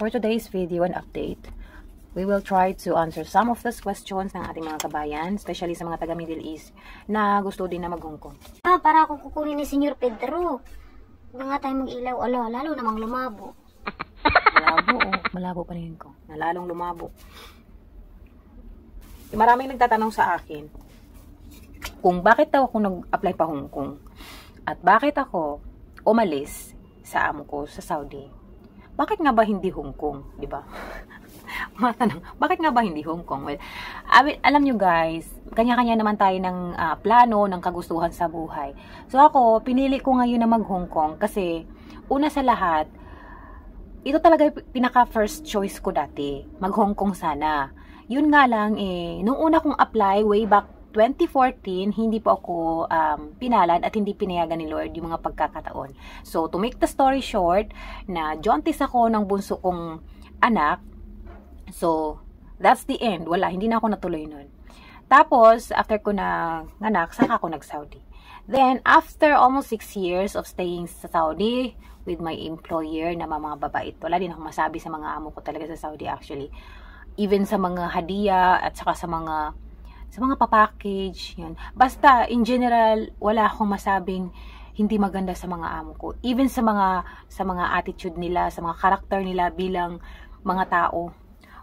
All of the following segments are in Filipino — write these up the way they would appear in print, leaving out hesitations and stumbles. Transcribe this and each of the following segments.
For today's video and update, we will try to answer some of those questions ng ating mga kabayan, especially sa mga taga Middle East na gusto din na mag-Hong Kong. Para ako kukunin ni Senyor Pedro. Huwag nga tayo mag-ilaw. Lalo namang lumabo. Malabo, malabo pa rin ko. Nalalong lumabo. Maraming nagtatanong sa akin kung bakit daw ako nag-apply pa Hong Kong at bakit ako umalis sa amo ko sa Saudi. Bakit nga ba hindi Hong Kong, di ba? Matanong, bakit nga ba hindi Hong Kong? Well, alam nyo guys, kanya-kanya naman tayo ng plano, ng kagustuhan sa buhay. So ako, pinili ko ngayon na mag-Hong Kong kasi una sa lahat, ito talaga yung pinaka first choice ko dati. Mag-Hong Kong sana. Yun nga lang nung una kong apply way back 2014, hindi po ako pinalad at hindi pinayagan ni Lord yung mga pagkakataon. So, to make the story short, na jauntis ako ng bunso kong anak. So, that's the end. Wala, hindi na ako natuloy nun. Tapos, after ko na anak, saka ako nag-Saudi. Then, after almost 6 years of staying sa Saudi with my employer na mga babait, wala din ako masabi sa mga amo ko talaga sa Saudi actually. Even sa mga hadiah at saka sa mga papackage, yun. Basta, in general, wala akong masabing hindi maganda sa mga amo ko. Even sa mga attitude nila, sa mga karakter nila bilang mga tao.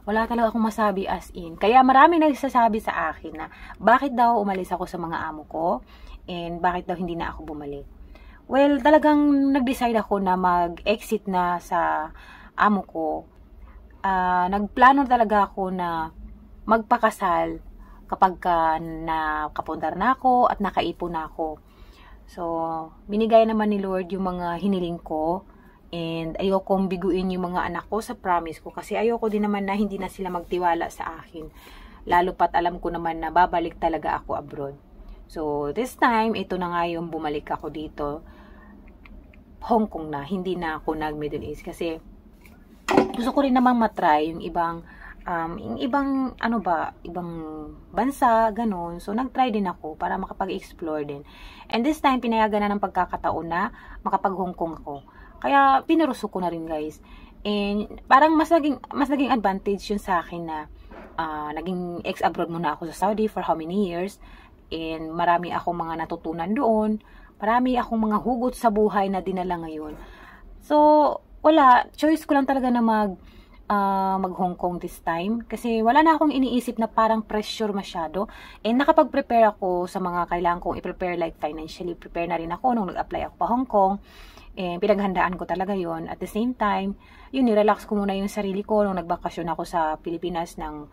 Wala talaga akong masabi as in. Kaya marami nagsasabi sa akin na bakit daw umalis ako sa mga amo ko and bakit daw hindi na ako bumalik. Well, talagang nag-decide ako na mag-exit na sa amo ko. Nagplano talaga ako na magpakasal kapag nakapundar na ako at nakaipon na ako. So, binigay naman ni Lord yung mga hiniling ko. And ayokong biguin yung mga anak ko sa promise ko. Kasi ayoko din naman na hindi na sila magtiwala sa akin. Lalo pat alam ko naman na babalik talaga ako abroad. So, this time, ito na nga yung bumalik ako dito. Hong Kong na. Hindi na ako nag-Middle East. Kasi, gusto ko rin namang matry yung ibang ibang bansa, ganun. So, nag-try din ako para makapag-explore din. And this time, pinayagan na ng pagkakataon na makapag-Hong Kong ako. Kaya, pinuruso ko na rin, guys. And, parang mas naging advantage yun sa akin na naging ex-abroad muna ako sa Saudi for how many years. And, marami akong mga natutunan doon. Marami akong mga hugot sa buhay na dinala ngayon. So, wala. Choice ko lang talaga na mag-Hong Kong this time. Kasi wala na akong iniisip na parang pressure masyado. And nakapag-prepare ako sa mga kailangan kong i-prepare, like financially prepare na rin ako nung nag-apply ako pa Hong Kong. And pinaghandaan ko talaga yon. At the same time, yun, nirelax ko muna yung sarili ko nung nagbakasyon ako sa Pilipinas ng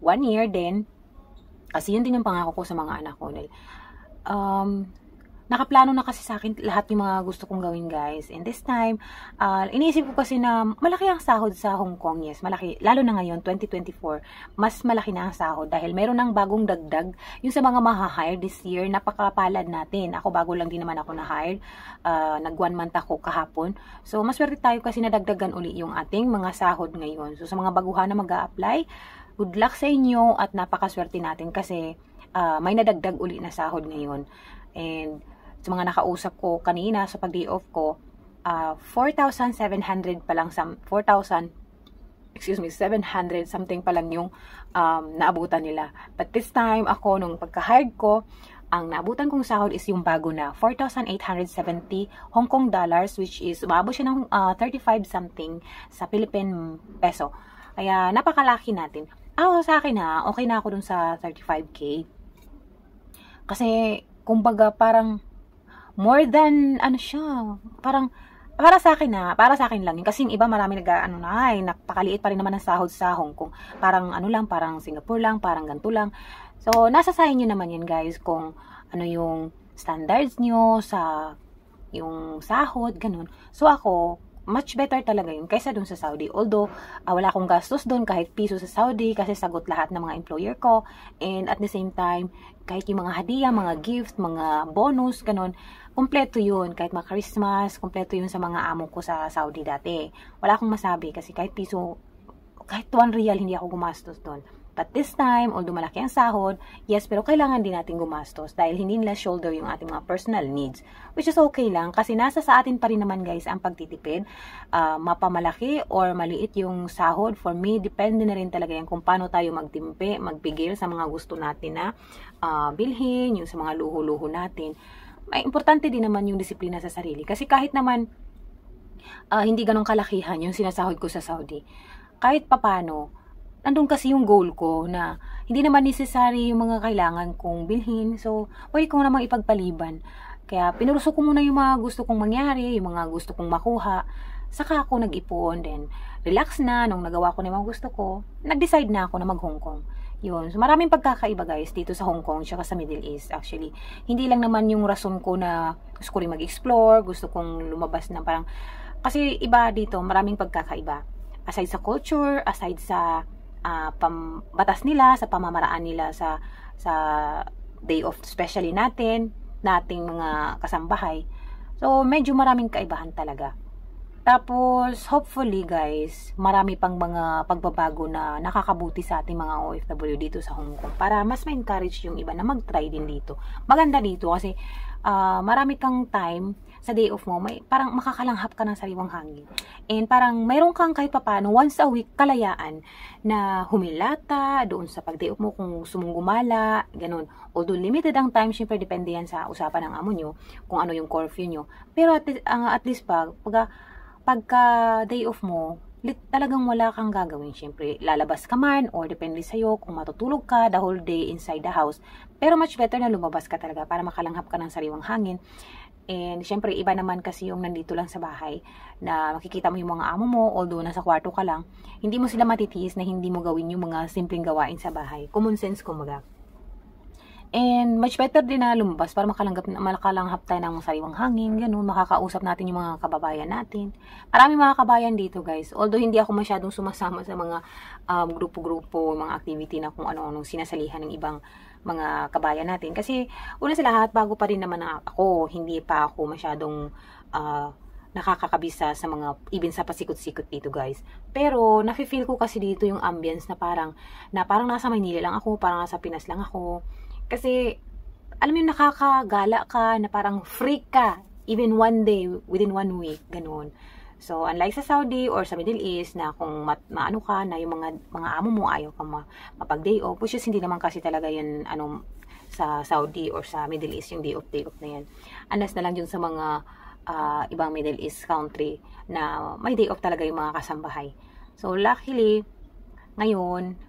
1 year din. Kasi yun din yung pangako ko sa mga anak ko. Nakaplano na kasi sa akin lahat yung mga gusto kong gawin, guys. And this time, iniisip ko kasi na malaki ang sahod sa Hong Kong. Yes, malaki. Lalo na ngayon, 2024, mas malaki na ang sahod dahil meron ng bagong dagdag. Yung sa mga maha-hire this year, napakapalad natin. Ako, bago lang din naman ako na-hired. Nag 1 month ako kahapon. So, maswerte tayo kasi nadagdagan uli yung ating mga sahod ngayon. So, sa mga baguhan na mag-a-apply, good luck sa inyo at napakaswerte natin kasi may nadagdag uli na sahod ngayon. And sa mga nakausap ko kanina sa pag-day off ko, 4,700 pa lang, 700 something pa lang yung naabutan nila. But this time, ako, nung pagka-hired ko, ang naabutan kong sahod is yung bago na 4,870 Hong Kong dollars, which is umabot siya ng 35 something sa Philippine peso. Kaya napakalaki natin. Sa akin okay na ako dun sa 35K. Kasi, kumbaga, parang more than, parang, para sa akin lang yun. Kasi yung iba marami napakaliit pa rin naman ang sahod sa Hong Kong. Parang parang Singapore lang, parang ganito lang. So, nasa sa inyo naman yan, guys, kung ano yung standards nyo sa yung sahod, ganun. So, ako, much better talaga yun kaysa dun sa Saudi. Although, wala akong gastos dun kahit piso sa Saudi kasi sagot lahat ng mga employer ko. And at the same time, kahit yung mga hadiah, mga gift, mga bonus, ganun, kompleto yun. Kahit mga Christmas, kompleto yun sa mga amo ko sa Saudi dati. Wala akong masabi kasi kahit piso, kahit 1 real hindi ako gumastos dun. But this time, although malaki ang sahod, yes, pero kailangan din natin gumastos dahil hindi nila shoulder yung ating mga personal needs. Which is okay lang kasi nasa sa atin pa rin naman guys ang pagtitipid. Mapamalaki or maliit yung sahod. For me, depende na rin talaga yan kung paano tayo magtimpe, magpigil sa mga gusto natin na bilhin, yung sa mga luho-luho natin. Ay, importante din naman yung disiplina sa sarili. Kasi kahit naman hindi ganong kalakihan yung sinasahod ko sa Saudi, kahit papano, nandun kasi yung goal ko na hindi naman necessary yung mga kailangan kong bilhin. So, pwede ko namang ipagpaliban. Kaya, pinurso ko muna yung mga gusto kong mangyari, yung mga gusto kong makuha. Saka ako nag-ipon, then relax na, nung nagawa ko na yung mga gusto ko, nag-decide na ako na mag-Hong Kong. Yun. So, maraming pagkakaiba guys dito sa Hong Kong tsaka sa Middle East actually. Hindi lang naman yung rason ko na gusto ko rin mag-explore, gusto kong lumabas na parang, kasi iba dito, maraming pagkakaiba. Aside sa culture, aside sa batas nila, sa pamamaraan nila sa day off, especially nating mga kasambahay. So, medyo maraming kaibahan talaga. Tapos, hopefully guys, marami pang mga pagbabago na nakakabuti sa ating mga OFW dito sa Hong Kong para mas ma-encourage yung iba na mag-try din dito. Maganda dito kasi marami kang time sa day off mo, may parang makakalanghap ka ng sariwang hangin. And parang mayroon kang kahit papano once a week kalayaan na humilata doon sa pag-day off mo kung gusto mong gumala, ganun. Although limited ang time, syempre depende yan sa usapan ng amo nyo, kung ano yung curfew nyo. Pero at least pagka day off mo, talagang wala kang gagawin. Siyempre, lalabas ka man or depende sa'yo kung matutulog ka the whole day inside the house. Pero much better na lumabas ka talaga para makalanghap ka ng sariwang hangin. And syempre, iba naman kasi yung nandito lang sa bahay na makikita mo yung mga amo mo, although nasa kwarto ka lang, hindi mo sila matitiis na hindi mo gawin yung mga simpleng gawain sa bahay. Common sense kumbaga. And much better din na lumabas para makalanghap tayo ng sariwang hangin, ganun, makakausap natin yung mga kababayan natin. Maraming mga kabayan dito guys, although hindi ako masyadong sumasama sa mga grupo-grupo, mga activity na kung ano-anong sinasalihan ng ibang mga kabayan natin. Kasi una sa lahat, bago pa rin naman ako, hindi pa ako masyadong nakakakabisa sa mga, even sa pasikot-sikot dito guys. Pero nafe-feel ko kasi dito yung ambience na parang nasa Maynila lang ako, parang nasa Pinas lang ako. Kasi, alam mo yung nakakagala ka, na parang free ka, even one day, within 1 week, ganun. So, unlike sa Saudi or sa Middle East, na kung maano ka, na yung mga amo mo ayaw ka mapag-day off, which is hindi naman kasi talaga yan, sa Saudi or sa Middle East, yung day off na yan. Unless na lang yun sa mga ibang Middle East country, na may day off talaga yung mga kasambahay. So, luckily, ngayon,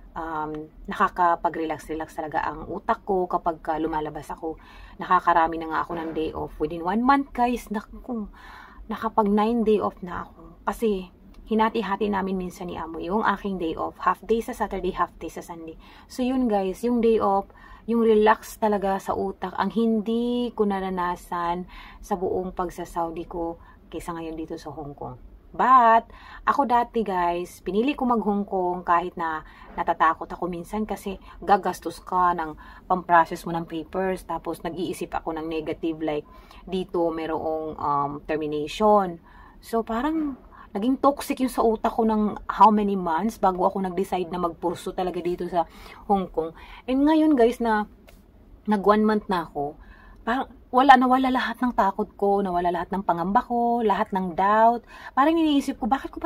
nakakapag-relax talaga ang utak ko kapag lumalabas ako. Nakakarami na nga ako ng day off. Within 1 month guys, nakapag 9 day off na ako. Kasi hinati-hati namin minsan ni amo yung aking day off. Half day sa Saturday, half day sa Sunday. So yun guys, yung day off, yung relax talaga sa utak, ang hindi ko naranasan sa buong pagsa-Saudi ko kaysa ngayon dito sa Hong Kong. But, ako dati guys, pinili ko mag-Hong Kong kahit na natatakot ako minsan kasi gagastos ka ng pang-process mo ng papers, tapos nag-iisip ako ng negative like dito merong termination. So, parang naging toxic yung sa utak ko ng how many months bago ako nag-decide na magpurso talaga dito sa Hong Kong. And ngayon guys na nag 1 month na ako, parang nawala lahat ng takot ko, nawala lahat ng pangamba ko, lahat ng doubt. Parang iniisip ko, bakit ko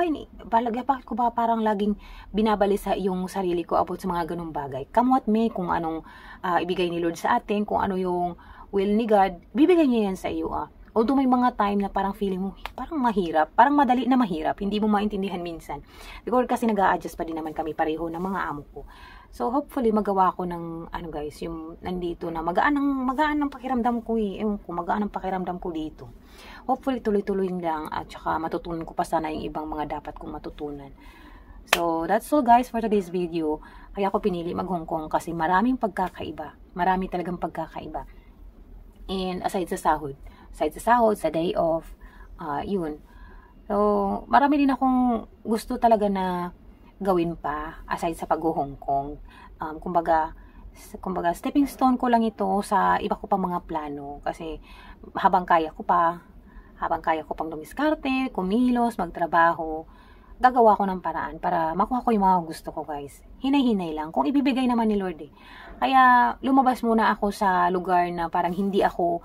ba parang laging binabalisa yung sarili ko about sa mga ganung bagay. Come what may, kung anong ibigay ni Lord sa atin, kung ano yung will ni God, bibigay niya yan sa iyo. Although may mga time na parang feeling mo, parang mahirap, parang madali na mahirap, hindi mo maintindihan minsan. Because kasi nag-a-adjust pa din naman kami pareho ng mga amo ko. So, hopefully, magawa ko ng, guys, yung nandito na magaan ng pakiramdam ko Ewan ko, magaan ang pakiramdam ko dito. Hopefully, tuloy-tuloy lang at saka matutunan ko pa sana yung ibang mga dapat kong matutunan. So, that's all guys for today's video. Kaya ako pinili mag-Hong Kong kasi maraming pagkakaiba. Marami talagang pagkakaiba. And aside sa sahod, sa day off, yun. So, marami din akong gusto talaga na gawin pa aside sa pag-Hong Kong. Kumbaga stepping stone ko lang ito sa iba ko pa mga plano kasi habang kaya ko pang dumiskarte, kumilos, magtrabaho, gagawa ko ng paraan para makuha ko yung mga gusto ko, guys. Hinay-hinay lang. Kung ibibigay naman ni Lord eh. Kaya, lumabas muna ako sa lugar na parang hindi ako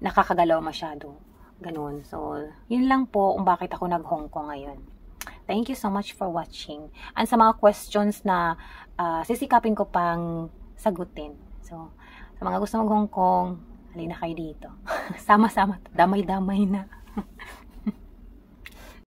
nakakagalaw masyado. Ganun. So, yun lang po kung bakit ako nag-Hong Kong ngayon. Thank you so much for watching. And sa mga questions na sisikapin ko pang sagutin. So, sa mga gusto mag-Hong Kong, halina kayo dito. Sama-sama. Damay-damay na.